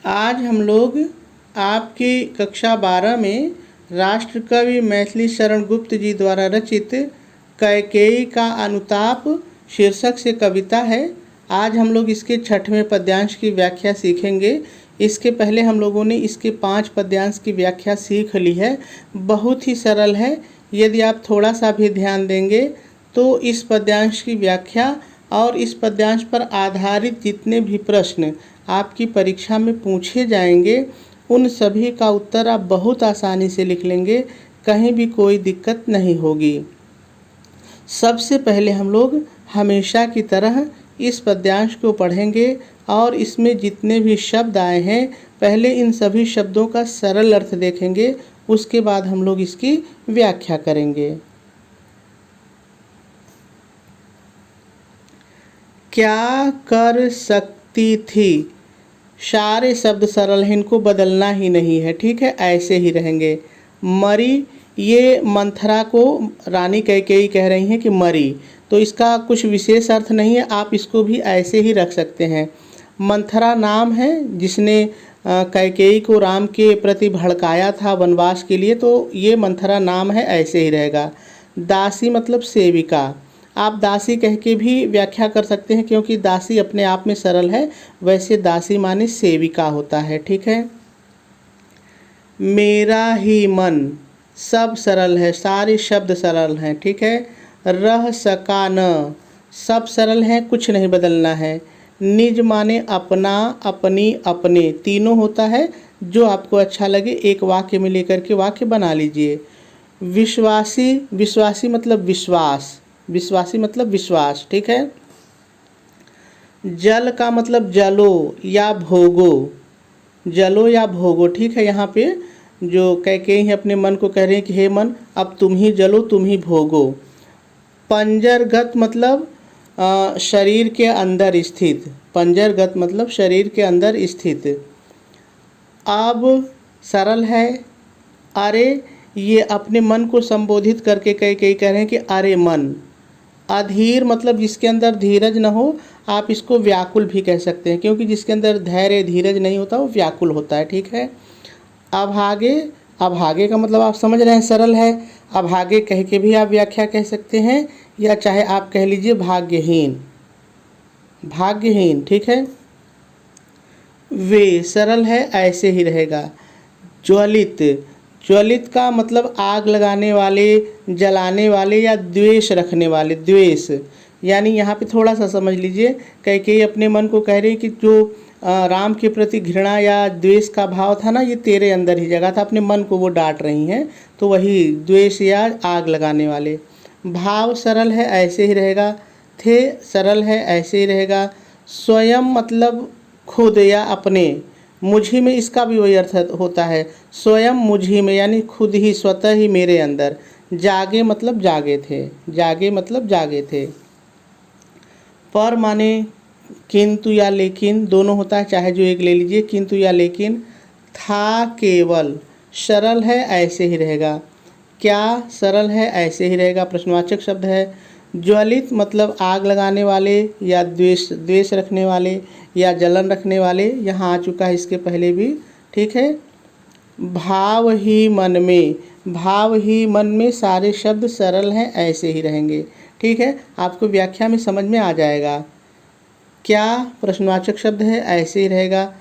आज हम लोग आपकी कक्षा 12 में राष्ट्रकवि मैथिली शरण गुप्त जी द्वारा रचित कैकेयी का अनुताप शीर्षक से कविता है। आज हम लोग इसके 6वें पद्यांश की व्याख्या सीखेंगे। इसके पहले हम लोगों ने इसके 5 पद्यांश की व्याख्या सीख ली है। बहुत ही सरल है। यदि आप थोड़ा सा भी ध्यान देंगे तो इस पद्यांश की व्याख्या और इस पद्यांश पर आधारित जितने भी प्रश्न आपकी परीक्षा में पूछे जाएंगे उन सभी का उत्तर आप बहुत आसानी से लिख लेंगे, कहीं भी कोई दिक्कत नहीं होगी। सबसे पहले हम लोग हमेशा की तरह इस पद्यांश को पढ़ेंगे और इसमें जितने भी शब्द आए हैं पहले इन सभी शब्दों का सरल अर्थ देखेंगे, उसके बाद हम लोग इसकी व्याख्या करेंगे। क्या कर सकती थी, सारे शब्द सरल हैं, इनको बदलना ही नहीं है, ठीक है, ऐसे ही रहेंगे। मरी, ये मंथरा को रानी कैकेयी कह रही हैं कि मरी, तो इसका कुछ विशेष अर्थ नहीं है, आप इसको भी ऐसे ही रख सकते हैं। मंथरा नाम है जिसने कैकेयी को राम के प्रति भड़काया था वनवास के लिए, तो ये मंथरा नाम है, ऐसे ही रहेगा। दासी मतलब सेविका, आप दासी कह के भी व्याख्या कर सकते हैं क्योंकि दासी अपने आप में सरल है, वैसे दासी माने सेविका होता है, ठीक है। मेरा ही मन, सब सरल है, सारे शब्द सरल हैं, ठीक है। रह सका न, सब सरल हैं, कुछ नहीं बदलना है। निज माने अपना, अपनी, अपने, तीनों होता है, जो आपको अच्छा लगे एक वाक्य में लेकर के वाक्य बना लीजिए। विश्वासी, विश्वासी मतलब विश्वास, विश्वासी मतलब विश्वास, ठीक है। जल का मतलब जलो या भोगो, जलो या भोगो, ठीक है। यहाँ पे जो कैकेयी अपने मन को कह रहे हैं कि हे मन अब तुम ही जलो, तुम ही भोगो। पंजरगत मतलब शरीर के अंदर स्थित, पंजरगत मतलब शरीर के अंदर स्थित। अब सरल है, अरे, ये अपने मन को संबोधित करके कैकेयी कह रहे हैं कि अरे मन। अधीर मतलब जिसके अंदर धीरज न हो, आप इसको व्याकुल भी कह सकते हैं क्योंकि जिसके अंदर धैर्य धीरज नहीं होता वो व्याकुल होता है, ठीक है। अभागे, अभागे का मतलब आप समझ रहे हैं, सरल है। अभागे कह के भी आप व्याख्या कह सकते हैं या चाहे आप कह लीजिए भाग्यहीन, भाग्यहीन, ठीक है। वे सरल है, ऐसे ही रहेगा। ज्वलित, ज्वलित का मतलब आग लगाने वाले, जलाने वाले या द्वेष रखने वाले, द्वेष, यानी यहाँ पे थोड़ा सा समझ लीजिए, कैकेयी अपने मन को कह रही कि जो राम के प्रति घृणा या द्वेष का भाव था ना, ये तेरे अंदर ही जगा था, अपने मन को वो डांट रही हैं, तो वही द्वेष या आग लगाने वाले। भाव सरल है, ऐसे ही रहेगा। थे सरल है, ऐसे ही रहेगा। स्वयं मतलब खुद या अपने, मुझी में इसका भी वही अर्थ होता है, स्वयं मुझी में यानी खुद ही, स्वतः ही मेरे अंदर। जागे मतलब जागे थे, जागे मतलब जागे थे। पर माने किंतु या लेकिन, दोनों होता है, चाहे जो एक ले लीजिए, किंतु या लेकिन। था केवल, सरल है, ऐसे ही रहेगा। क्या सरल है, ऐसे ही रहेगा, प्रश्नवाचक शब्द है। ज्वलित मतलब आग लगाने वाले या द्वेष, द्वेष रखने वाले या जलन रखने वाले, यहाँ आ चुका है इसके पहले भी, ठीक है। भाव ही मन में, भाव ही मन में, सारे शब्द सरल हैं, ऐसे ही रहेंगे, ठीक है। आपको व्याख्या में समझ में आ जाएगा। क्या प्रश्नवाचक शब्द है, ऐसे ही रहेगा।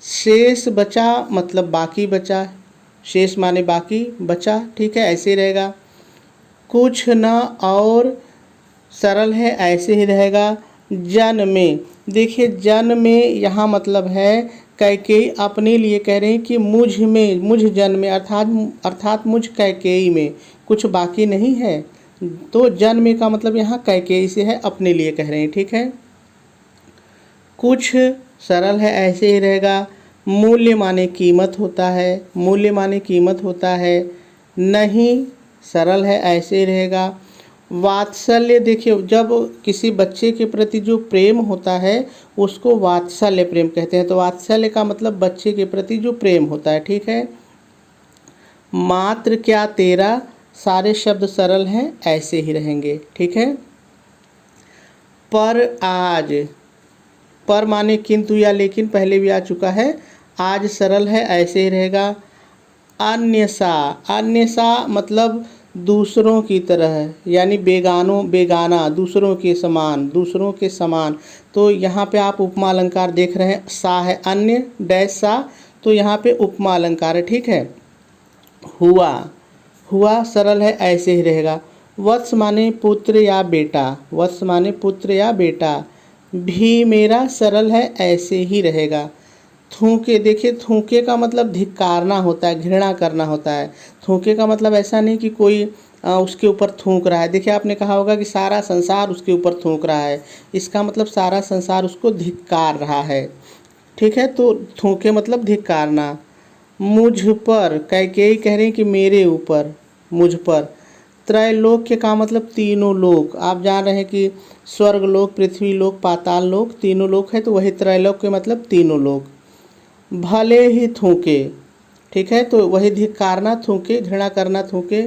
शेष बचा मतलब बाकी बचा, शेष माने बाकी, बचा, ठीक है, ऐसे ही रहेगा। कुछ न और, सरल है, ऐसे ही रहेगा। जन में, देखिए जन में यहाँ मतलब है कैकेयी अपने लिए कह रहे हैं कि मुझ में, मुझ जन में, अर्थात मुझ कैकेयी में कुछ बाकी नहीं है, तो जन में का मतलब यहाँ कैकेयी से है, अपने लिए कह रहे हैं, ठीक है। कुछ सरल है, ऐसे ही रहेगा। मूल्य माने कीमत होता है, मूल्य माने कीमत होता है। नहीं सरल है, ऐसे ही रहेगा। वात्सल्य, देखिए जब किसी बच्चे के प्रति जो प्रेम होता है उसको वात्सल्य प्रेम कहते हैं, तो वात्सल्य का मतलब बच्चे के प्रति जो प्रेम होता है, ठीक है। मात्र क्या तेरा, सारे शब्द सरल हैं, ऐसे ही रहेंगे, ठीक है। पर आज, पर माने किंतु या लेकिन, पहले भी आ चुका है। आज सरल है ऐसे ही रहेगा। अन्य सा मतलब दूसरों की तरह, यानी बेगाना, दूसरों के समान। तो यहाँ पे आप उपमा अलंकार देख रहे हैं, सा है अन्य डैश सा, तो यहाँ पे उपमा अलंकार है, ठीक है। हुआ सरल है ऐसे ही रहेगा। वत्स माने पुत्र या बेटा, भी मेरा सरल है ऐसे ही रहेगा। थूके, देखिए थूके का मतलब धिक्कारना होता है, घृणा करना होता है। थूके का मतलब ऐसा नहीं कि कोई उसके ऊपर थूक रहा है। देखिए आपने कहा होगा कि सारा संसार उसके ऊपर थूक रहा है, इसका मतलब सारा संसार उसको धिक्कार रहा है, ठीक है। तो थूके मतलब धिक्कारना। मुझ पर, कैकेयी कह रही कि मेरे ऊपर, मुझ पर। त्रैलोक्य का मतलब तीनों लोक। आप जान रहे हैं कि स्वर्ग लोक, पृथ्वी लोक, पाताल लोक, तीनों लोक है, तो वही त्रैलोक्य मतलब तीनों लोक। भले ही थूके, ठीक है, तो वही धिक्कारना, थूके, घृणा करना, थूके।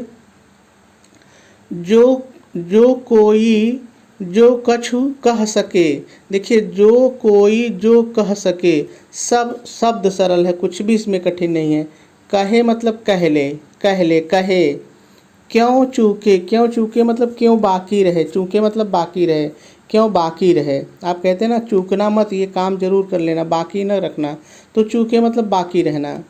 जो कोई जो कछु कह सके, देखिए जो कोई जो कह सके, सब शब्द सरल है, कुछ भी इसमें कठिन नहीं है। कहे मतलब कह ले, कहे। क्यों चूके मतलब क्यों बाकी रहे, चूके मतलब बाकी रहे, क्यों बाकी रहे। आप कहते हैं ना चूकना मत, ये काम जरूर कर लेना, बाकी न रखना, तो चूके मतलब बाकी रहना।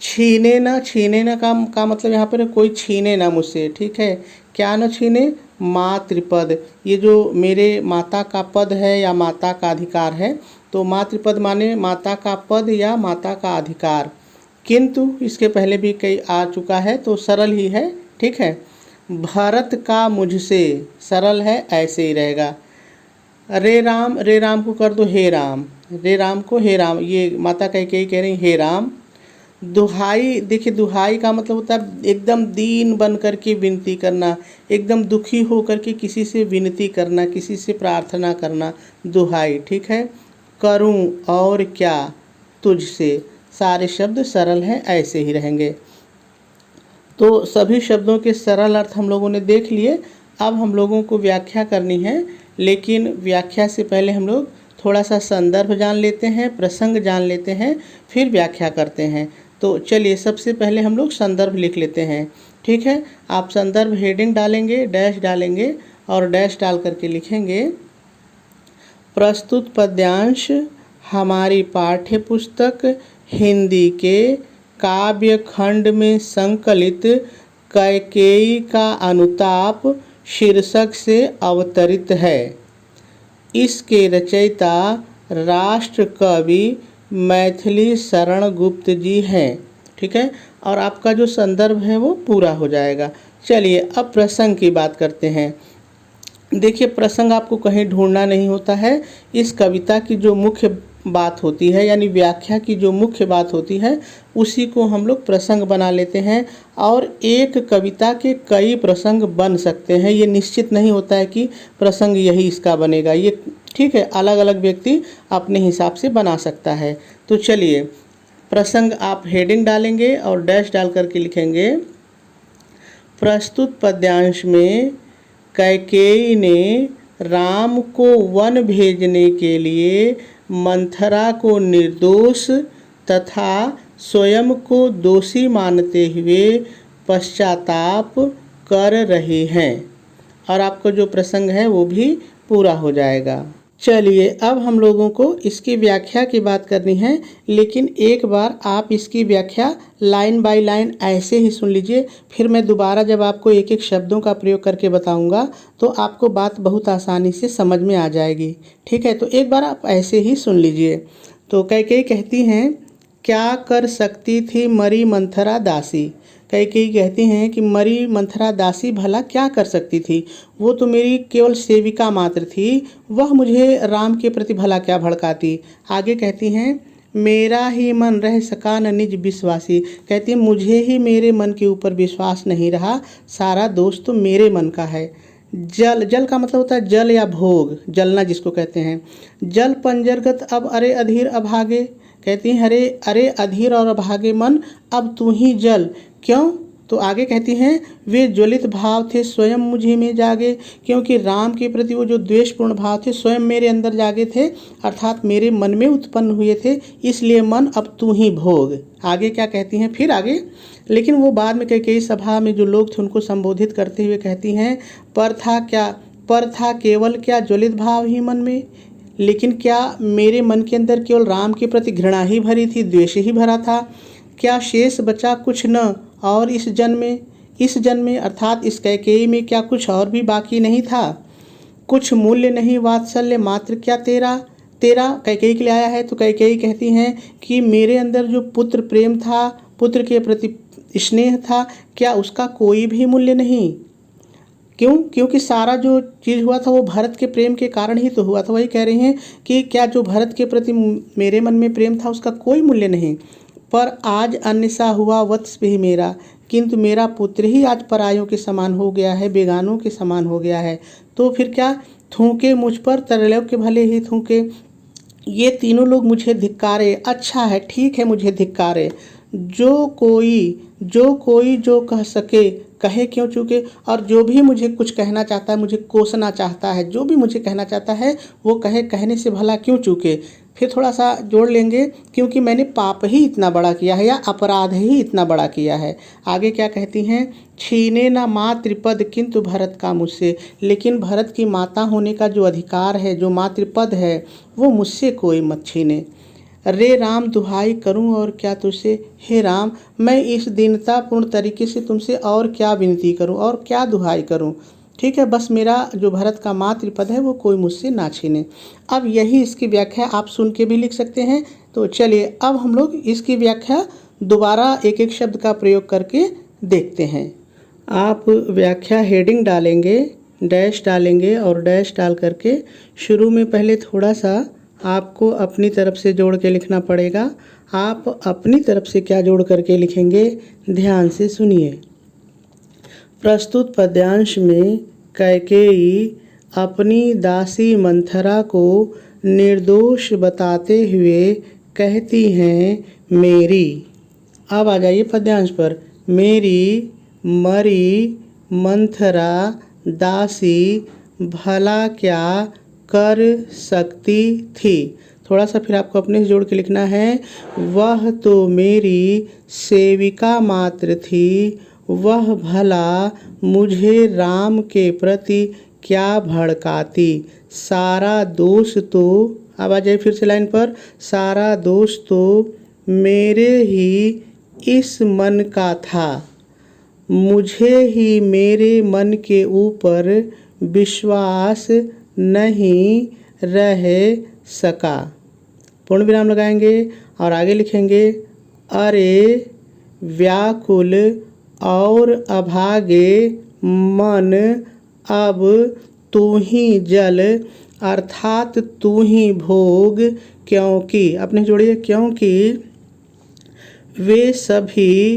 छीने ना का मतलब यहाँ पर कोई छीने ना मुझसे, ठीक है। क्या न छीने, मातृपद, ये जो मेरे माता का पद है या माता का अधिकार है, तो मातृपद माने माता का पद या माता का अधिकार। किंतु इसके पहले भी कई आ चुका है, तो सरल ही है, ठीक है। भरत का मुझसे, सरल है ऐसे ही रहेगा। रे राम को कर दो हे राम, रे राम को हे राम, ये माता कैकेयी कह रही हे राम। दुहाई, देखिए दुहाई का मतलब होता है एकदम दीन बन कर के विनती करना, एकदम दुखी हो कर के किसी से विनती करना, किसी से प्रार्थना करना, दुहाई, ठीक है। करूं और क्या तुझसे, सारे शब्द सरल हैं ऐसे ही रहेंगे। तो सभी शब्दों के सरल अर्थ हम लोगों ने देख लिए। अब हम लोगों को व्याख्या करनी है, लेकिन व्याख्या से पहले हम लोग थोड़ा सा संदर्भ जान लेते हैं, प्रसंग जान लेते हैं, फिर व्याख्या करते हैं। तो चलिए सबसे पहले हम लोग संदर्भ लिख लेते हैं, ठीक है। आप संदर्भ हेडिंग डालेंगे, डैश डालेंगे और डैश डाल करके लिखेंगे प्रस्तुत पद्यांश हमारी पाठ्य पुस्तक हिंदी के काव्य खंड में संकलित कैकेयी का अनुताप शीर्षक से अवतरित है। इसके रचयिता राष्ट्र कवि मैथिली शरण गुप्त जी हैं, ठीक है। और आपका जो संदर्भ है वो पूरा हो जाएगा। चलिए अब प्रसंग की बात करते हैं। देखिए प्रसंग आपको कहीं ढूंढना नहीं होता है। इस कविता की जो मुख्य बात होती है, यानी व्याख्या की जो मुख्य बात होती है, उसी को हम लोग प्रसंग बना लेते हैं। और एक कविता के कई प्रसंग बन सकते हैं, ये निश्चित नहीं होता है कि प्रसंग यही इसका बनेगा, ये ठीक है, अलग अलग व्यक्ति अपने हिसाब से बना सकता है। तो चलिए प्रसंग आप हेडिंग डालेंगे और डैश डाल करके लिखेंगे प्रस्तुत पद्यांश में कैकेयी ने राम को वन भेजने के लिए मंथरा को निर्दोष तथा स्वयं को दोषी मानते हुए पश्चाताप कर रहे हैं। और आपका जो प्रसंग है वो भी पूरा हो जाएगा। चलिए अब हम लोगों को इसकी व्याख्या की बात करनी है, लेकिन एक बार आप इसकी व्याख्या लाइन बाय लाइन ऐसे ही सुन लीजिए, फिर मैं दोबारा जब आपको एक एक शब्दों का प्रयोग करके बताऊंगा तो आपको बात बहुत आसानी से समझ में आ जाएगी, ठीक है। तो एक बार आप ऐसे ही सुन लीजिए। तो कैकेयी कहती हैं, क्या कर सकती थी मरी मंथरा दासी। कैकेयी कहती हैं कि मरी मंथरा दासी भला क्या कर सकती थी, वो तो मेरी केवल सेविका मात्र थी, वह मुझे राम के प्रति भला क्या भड़काती। आगे कहती हैं, मेरा ही मन रह सका न निज विश्वासी। कहती है मुझे ही मेरे मन के ऊपर विश्वास नहीं रहा, सारा दोष तो मेरे मन का है। जल का मतलब होता है जल या भोग, जलना जिसको कहते हैं। जल पंजरगत अब अरे अधीर अभागे। कहती हैं अरे अधीर और अभागे मन, अब तू ही जल। क्यों, तो आगे कहती हैं, वे ज्वलित भाव थे स्वयं मुझे में जागे, क्योंकि राम के प्रति वो जो द्वेषपूर्ण भाव थे स्वयं मेरे अंदर जागे थे, अर्थात मेरे मन में उत्पन्न हुए थे, इसलिए मन अब तू ही भोग। आगे क्या कहती हैं फिर आगे, लेकिन वो बाद में कैकेयी सभा में जो लोग थे उनको संबोधित करते हुए कहती हैं, पर था केवल क्या ज्वलित भाव ही मन में, लेकिन क्या मेरे मन के अंदर केवल राम के प्रति घृणा ही भरी थी, द्वेष ही भरा था? क्या शेष बचा कुछ न और इस जन्म में अर्थात इस कैकेयी में क्या कुछ और भी बाकी नहीं था? कुछ मूल्य नहीं वात्सल्य मात्र क्या तेरा कैकेयी के लिए आया है। तो कैकेयी कहती हैं कि मेरे अंदर जो पुत्र प्रेम था, पुत्र के प्रति स्नेह था, क्या उसका कोई भी मूल्य नहीं? क्यों? क्योंकि सारा जो चीज़ हुआ था वो भरत के प्रेम के कारण ही तो हुआ था। वही कह रही हैं कि क्या जो भरत के प्रति मेरे मन में प्रेम था उसका कोई मूल्य नहीं। पर आज अन्य हुआ वत्स भी मेरा, किंतु मेरा पुत्र ही आज परायों के समान हो गया है, बेगानों के समान हो गया है। तो फिर क्या थूके मुझ पर, त्रैलोक्य के भले ही थूके, ये तीनों लोग मुझे धिक्कारे, अच्छा है ठीक है मुझे धिक्कारे, जो कोई जो कह सके कहे क्यों चूके, और जो भी मुझे कुछ कहना चाहता है, मुझे कोसना चाहता है, जो भी मुझे कहना चाहता है वो कहे, कहने से भला क्यों चूके। फिर थोड़ा सा जोड़ लेंगे, क्योंकि मैंने पाप ही इतना बड़ा किया है या अपराध ही इतना बड़ा किया है। आगे क्या कहती हैं, छीने ना मातृपद किंतु भरत का मुझसे, लेकिन भरत की माता होने का जो अधिकार है, जो मातृपद है, वो मुझसे कोई मत छीने। रे राम दुहाई करूं और क्या तुझसे, हे राम मैं इस दीनतापूर्ण तरीके से तुमसे और क्या विनती करूं और क्या दुहाई करूं। ठीक है, बस मेरा जो भरत का मातृपद है वो कोई मुझसे ना छीने। अब यही इसकी व्याख्या आप सुन के भी लिख सकते हैं। तो चलिए अब हम लोग इसकी व्याख्या दोबारा एक एक शब्द का प्रयोग करके देखते हैं। आप व्याख्या हेडिंग डालेंगे, डैश डालेंगे और डैश डाल करके शुरू में पहले थोड़ा सा आपको अपनी तरफ से जोड़ के लिखना पड़ेगा। आप अपनी तरफ से क्या जोड़ करके लिखेंगे, ध्यान से सुनिए। प्रस्तुत पद्यांश में कैकेयी अपनी दासी मंथरा को निर्दोष बताते हुए कहती हैं, मेरी, अब आ जाइए पद्यांश पर, मेरी मरी मंथरा दासी भला क्या कर सकती थी। थोड़ा सा फिर आपको अपने से जोड़ के लिखना है, वह तो मेरी सेविका मात्र थी, वह भला मुझे राम के प्रति क्या भड़काती, सारा दोष तो, अब आ जाइए फिर से लाइन पर, सारा दोष तो मेरे ही इस मन का था, मुझे ही मेरे मन के ऊपर विश्वास नहीं रह सका। पूर्ण विराम लगाएंगे और आगे लिखेंगे, अरे व्याकुल और अभागे मन अब तू ही जल, अर्थात तू ही भोग, क्योंकि, अपने जोड़िए, क्योंकि वे सभी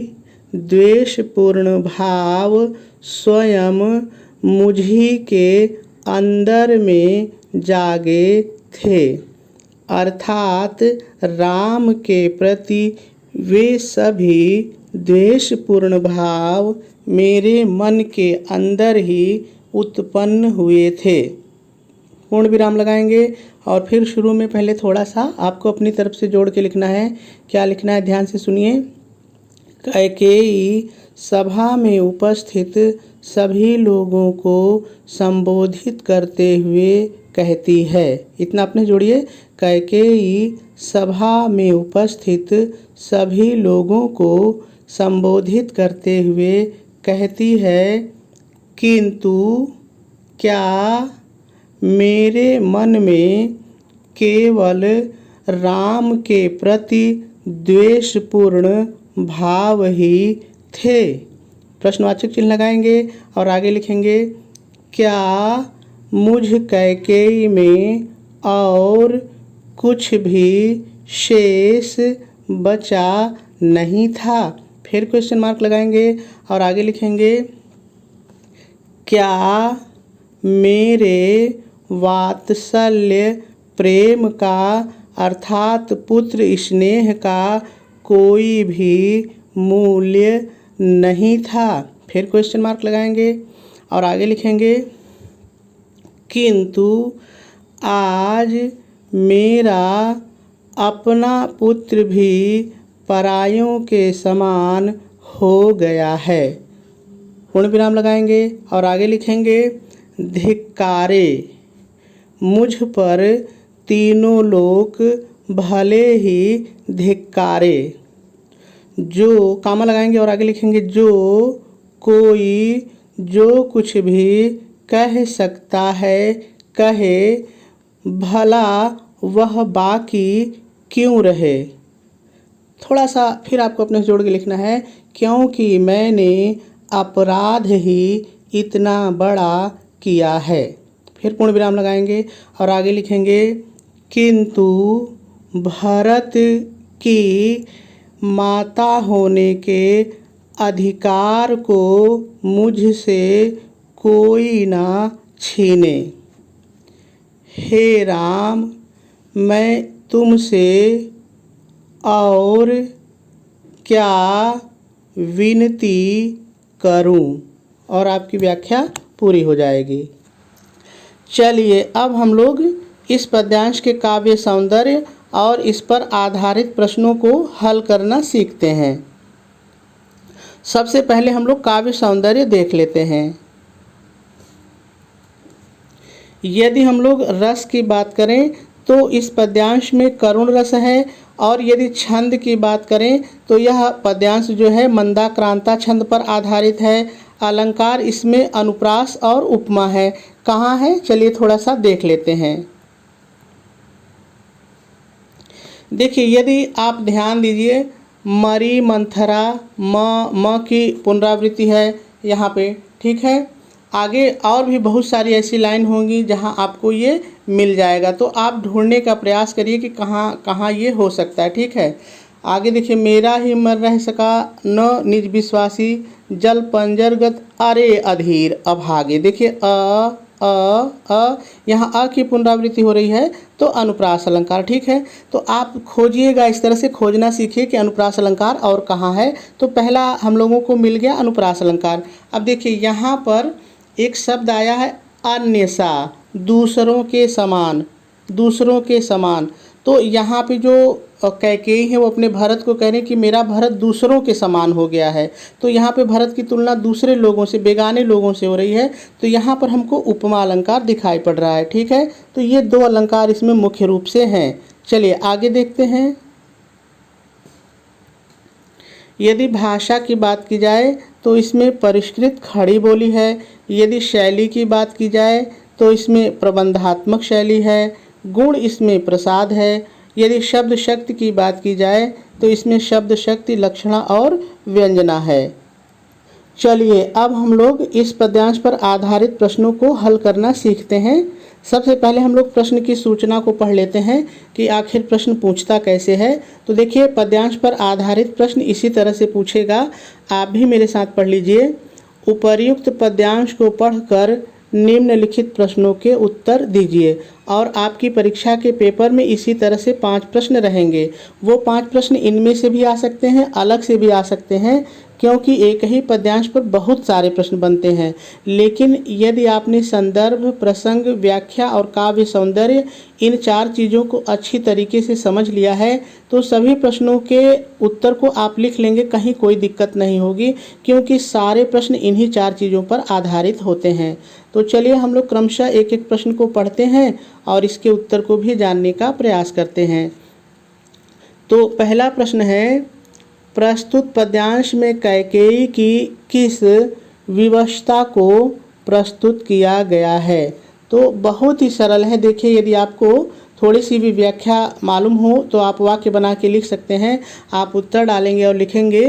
द्वेषपूर्ण भाव स्वयं मुझी के अंदर में जागे थे, अर्थात राम के प्रति वे सभी द्वेषपूर्ण भाव मेरे मन के अंदर ही उत्पन्न हुए थे। पूर्ण विराम लगाएंगे और फिर शुरू में पहले थोड़ा सा आपको अपनी तरफ से जोड़ के लिखना है। क्या लिखना है, ध्यान से सुनिए। कैकेयी सभा में उपस्थित सभी लोगों को संबोधित करते हुए कहती है, इतना अपने जोड़िए। कैकेयी सभा में उपस्थित सभी लोगों को संबोधित करते हुए कहती है, किंतु क्या मेरे मन में केवल राम के प्रति द्वेषपूर्ण भाव ही थे। प्रश्नवाचक चिन्ह लगाएंगे और आगे लिखेंगे, क्या मुझ कैकेयी में और कुछ भी शेष बचा नहीं था। फिर क्वेश्चन मार्क लगाएंगे और आगे लिखेंगे, क्या मेरे वात्सल्य प्रेम का अर्थात पुत्र स्नेह का कोई भी मूल्य नहीं था। फिर क्वेश्चन मार्क लगाएंगे और आगे लिखेंगे किंतु आज मेरा अपना पुत्र भी परायों के समान हो गया है। पूर्ण विराम लगाएंगे और आगे लिखेंगे धिक्कारे मुझ पर तीनों लोक भले ही धिक्कारे। जो कामा लगाएंगे और आगे लिखेंगे जो कोई जो कुछ भी कह सकता है कहे, भला वह बाकी क्यों रहे। थोड़ा सा फिर आपको अपने से जोड़ के लिखना है क्योंकि मैंने अपराध ही इतना बड़ा किया है। फिर पूर्ण विराम लगाएंगे और आगे लिखेंगे किंतु भरत की माता होने के अधिकार को मुझसे कोई ना छीने। हे राम, मैं तुमसे और क्या विनती करूं। और आपकी व्याख्या पूरी हो जाएगी। चलिए अब हम लोग इस पद्यांश के काव्य सौंदर्य और इस पर आधारित प्रश्नों को हल करना सीखते हैं। सबसे पहले हम लोग काव्य सौंदर्य देख लेते हैं। यदि हम लोग रस की बात करें तो इस पद्यांश में करुण रस है, और यदि छंद की बात करें तो यह पद्यांश जो है मंदाक्रांता छंद पर आधारित है। अलंकार इसमें अनुप्रास और उपमा है। कहाँ है चलिए थोड़ा सा देख लेते हैं। देखिए यदि आप ध्यान दीजिए मरी मंथरा म की पुनरावृत्ति है यहाँ पे, ठीक है। आगे और भी बहुत सारी ऐसी लाइन होंगी जहाँ आपको ये मिल जाएगा, तो आप ढूंढने का प्रयास करिए कि कहाँ कहाँ ये हो सकता है, ठीक है। आगे देखिए मेरा ही मन रह सका न निज विश्वासी, जल पंजरगत अरे अधीर अभागे। देखिए यहाँ अ की पुनरावृत्ति हो रही है तो अनुप्रास अलंकार, ठीक है। तो आप खोजिएगा, इस तरह से खोजना सीखिए कि अनुप्रास अलंकार और कहाँ है। तो पहला हम लोगों को मिल गया अनुप्रास अलंकार। अब देखिए यहाँ पर एक शब्द आया है अन्य सा, दूसरों के समान, दूसरों के समान। तो यहाँ पे जो कैकेयी है वो अपने भरत को कह रहे हैं कि मेरा भरत दूसरों के समान हो गया है। तो यहाँ पे भरत की तुलना दूसरे लोगों से, बेगाने लोगों से हो रही है। तो यहाँ पर हमको उपमा अलंकार दिखाई पड़ रहा है, ठीक है। तो ये दो अलंकार इसमें मुख्य रूप से हैं। चलिए आगे देखते हैं। यदि भाषा की बात की जाए तो इसमें परिष्कृत खड़ी बोली है। यदि शैली की बात की जाए तो इसमें प्रबंधात्मक शैली है। गुण इसमें प्रसाद है। यदि शब्द शक्ति की बात की जाए तो इसमें शब्द शक्ति, लक्षणा और व्यंजना है। चलिए अब हम लोग इस पद्यांश पर आधारित प्रश्नों को हल करना सीखते हैं। सबसे पहले हम लोग प्रश्न की सूचना को पढ़ लेते हैं कि आखिर प्रश्न पूछता कैसे है। तो देखिए पद्यांश पर आधारित प्रश्न इसी तरह से पूछेगा, आप भी मेरे साथ पढ़ लीजिए। उपर्युक्त पद्यांश को पढ़कर निम्नलिखित प्रश्नों के उत्तर दीजिए। और आपकी परीक्षा के पेपर में इसी तरह से 5 प्रश्न रहेंगे। वो 5 प्रश्न इनमें से भी आ सकते हैं, अलग से भी आ सकते हैं, क्योंकि एक ही पद्यांश पर बहुत सारे प्रश्न बनते हैं। लेकिन यदि आपने संदर्भ, प्रसंग, व्याख्या और काव्य सौंदर्य इन 4 चीज़ों को अच्छी तरीके से समझ लिया है तो सभी प्रश्नों के उत्तर को आप लिख लेंगे, कहीं कोई दिक्कत नहीं होगी, क्योंकि सारे प्रश्न इन्हीं 4 चीज़ों पर आधारित होते हैं। तो चलिए हम लोग क्रमशः एक एक प्रश्न को पढ़ते हैं और इसके उत्तर को भी जानने का प्रयास करते हैं। तो पहला प्रश्न है, प्रस्तुत पद्यांश में कैकेयी की किस विवशता को प्रस्तुत किया गया है। तो बहुत ही सरल है। देखिए यदि आपको थोड़ी सी भी व्याख्या मालूम हो तो आप वाक्य बना के लिख सकते हैं। आप उत्तर डालेंगे और लिखेंगे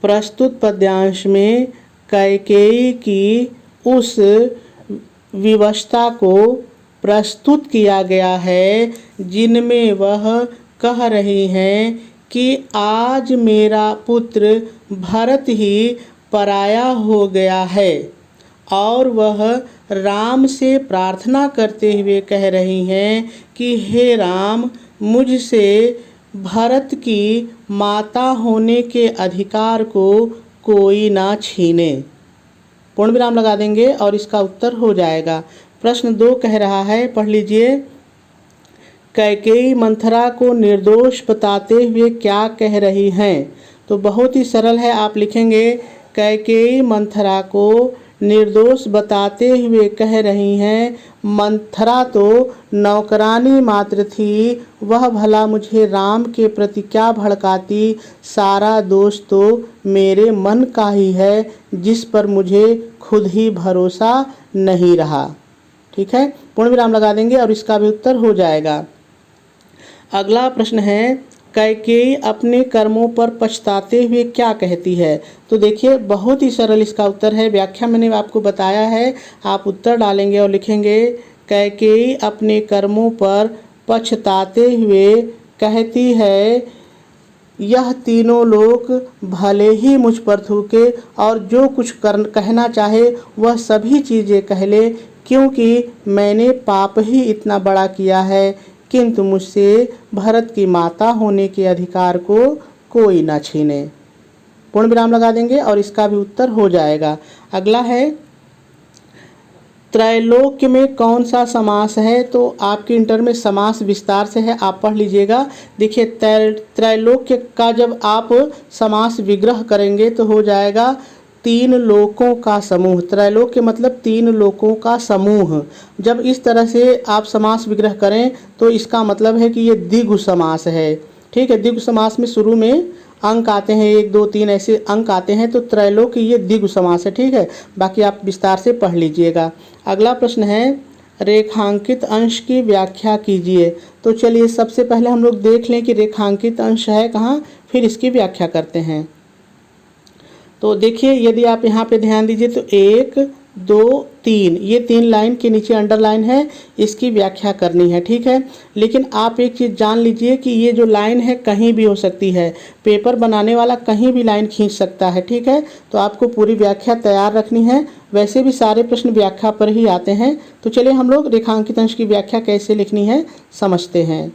प्रस्तुत पद्यांश में कैकेयी की उस विवशता को प्रस्तुत किया गया है जिनमें वह कह रही हैं कि आज मेरा पुत्र भरत ही पराया हो गया है, और वह राम से प्रार्थना करते हुए कह रही हैं कि हे राम, मुझसे भरत की माता होने के अधिकार को कोई ना छीने। पूर्ण विराम लगा देंगे और इसका उत्तर हो जाएगा। प्रश्न 2 कह रहा है, पढ़ लीजिए। कैकेयी मंथरा को निर्दोष बताते हुए क्या कह रही हैं? तो बहुत ही सरल है, आप लिखेंगे कैकेयी मंथरा को निर्दोष बताते हुए कह रही हैं, मंथरा तो नौकरानी मात्र थी, वह भला मुझे राम के प्रति क्या भड़काती, सारा दोष तो मेरे मन का ही है, जिस पर मुझे खुद ही भरोसा नहीं रहा। ठीक है, पूर्ण विराम लगा देंगे और इसका भी उत्तर हो जाएगा। अगला प्रश्न है, कैकेयी अपने कर्मों पर पछताते हुए क्या कहती है? तो देखिए बहुत ही सरल इसका उत्तर है, व्याख्या मैंने आपको बताया है, आप उत्तर डालेंगे और लिखेंगे कैकेयी अपने कर्मों पर पछताते हुए कहती है, यह तीनों लोग भले ही मुझ पर थूके और जो कुछ कहना चाहे वह सभी चीज़ें कह ले, क्योंकि मैंने पाप ही इतना बड़ा किया है, किंतु मुझसे भरत की माता होने के अधिकार को कोई ना छीने। पूर्ण विराम लगा देंगे और इसका भी उत्तर हो जाएगा। अगला है, त्रैलोक्य में कौन सा समास है? तो आपके इंटर में समास विस्तार से है, आप पढ़ लीजिएगा। देखिए त्रैलोक्य का जब आप समास विग्रह करेंगे तो हो जाएगा तीन लोकों का समूह। त्रैलोक्य मतलब तीन लोकों का समूह। जब इस तरह से आप समास विग्रह करें तो इसका मतलब है कि ये द्विगु समास है। ठीक है, द्विगु समास में शुरू में अंक आते हैं, 1 2 3 ऐसे अंक आते हैं, तो त्रैलोक्य ये द्विगु समास है। ठीक है, बाकी आप विस्तार से पढ़ लीजिएगा। अगला प्रश्न है, रेखांकित अंश की व्याख्या कीजिए। तो चलिए सबसे पहले हम लोग देख लें कि रेखांकित अंश है कहाँ, फिर इसकी व्याख्या करते हैं। तो देखिए यदि आप यहाँ पे ध्यान दीजिए तो 1 2 3 ये 3 लाइन के नीचे अंडरलाइन है, इसकी व्याख्या करनी है। ठीक है, लेकिन आप एक चीज़ जान लीजिए कि ये जो लाइन है कहीं भी हो सकती है, पेपर बनाने वाला कहीं भी लाइन खींच सकता है। ठीक है, तो आपको पूरी व्याख्या तैयार रखनी है। वैसे भी सारे प्रश्न व्याख्या पर ही आते हैं। तो चलिए हम लोग रेखांकित अंश की व्याख्या कैसे लिखनी है समझते हैं।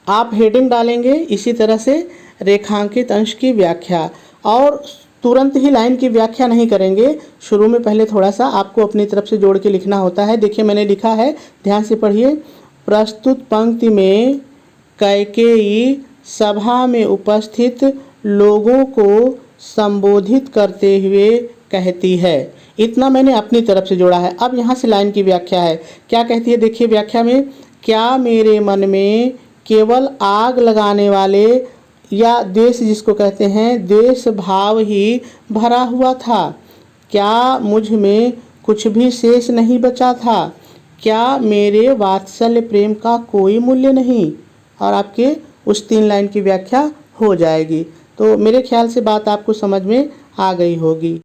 आप हेडिंग डालेंगे इसी तरह से रेखांकित अंश की व्याख्या, और तुरंत ही लाइन की व्याख्या नहीं करेंगे, शुरू में पहले थोड़ा सा आपको अपनी तरफ से जोड़ के लिखना होता है। देखिए मैंने लिखा है, ध्यान से पढ़िए। प्रस्तुत पंक्ति में कैकेयी सभा में उपस्थित लोगों को संबोधित करते हुए कहती है। इतना मैंने अपनी तरफ से जोड़ा है। अब यहाँ से लाइन की व्याख्या है, क्या कहती है देखिए व्याख्या में, क्या मेरे मन में केवल आग लगाने वाले या द्वेष जिसको कहते हैं द्वेष भाव ही भरा हुआ था? क्या मुझ में कुछ भी शेष नहीं बचा था? क्या मेरे वात्सल्य प्रेम का कोई मूल्य नहीं? और आपके उस 3 लाइन की व्याख्या हो जाएगी। तो मेरे ख्याल से बात आपको समझ में आ गई होगी।